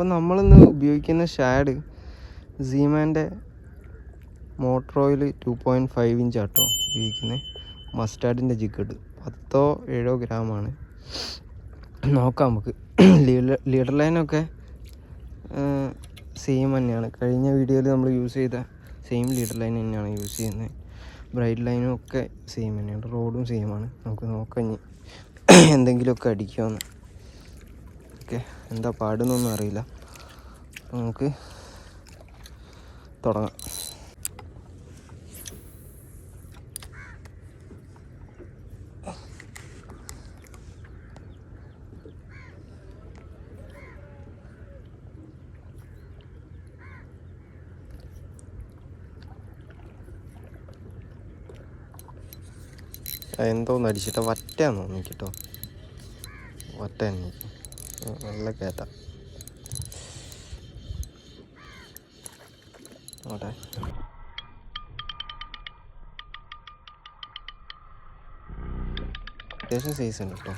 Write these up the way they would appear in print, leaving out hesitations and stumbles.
അപ്പോൾ നമ്മളിന്ന് ഉപയോഗിക്കുന്ന ഷാഡ് സീമാൻ്റെ മോട്ടർ ഓയിൽ 2.5 ഇഞ്ച് ആട്ടോ ഉപയോഗിക്കുന്നത്. മസ്റ്റാർഡിൻ്റെ ജിഗഡ് 10-7 ഗ്രാമാണ്. നോക്കാം നമുക്ക്. ലീഡർ ലൈനൊക്കെ സെയിം തന്നെയാണ്. കഴിഞ്ഞ വീഡിയോയിൽ നമ്മൾ യൂസ് ചെയ്ത സെയിം ലീഡർ ലൈൻ തന്നെയാണ് യൂസ് ചെയ്യുന്നത്. ബ്രൈറ്റ് ലൈനും ഒക്കെ സെയിം തന്നെയാണ്. റോഡും സെയിമാണ്. നമുക്ക് നോക്കാം ഇനി എന്തെങ്കിലുമൊക്കെ അടിക്കുമെന്ന്. ഓക്കെ, എന്താ പാടുന്നൊന്നും അറിയില്ല. നമുക്ക് തുടങ്ങാം. എന്തോന്ന് അടിച്ചിട്ട് വറ്റയാന്ന് തോന്നി കേട്ടോ. വറ്റ തന്നെ നല്ല കയറ്റ. അവിടെ അത്യാവശ്യം സൈസ് ഉണ്ട് കേട്ടോ.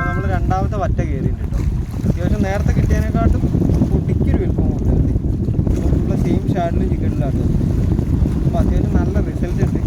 നമ്മൾ രണ്ടാമത്തെ വറ്റ കയറിയിട്ടുണ്ട് കേട്ടോ. അത്യാവശ്യം നേരത്തെ കിട്ടിയതിനെക്കാട്ടും പൊടിക്കൊരു വലുപ്പം കൂടുതലുണ്ട്. സെയിം ഷാഡിലും ചിക്കനിലാട്ടോ. അപ്പോൾ അത്യാവശ്യം നല്ല റിസൾട്ട് ഉണ്ട്.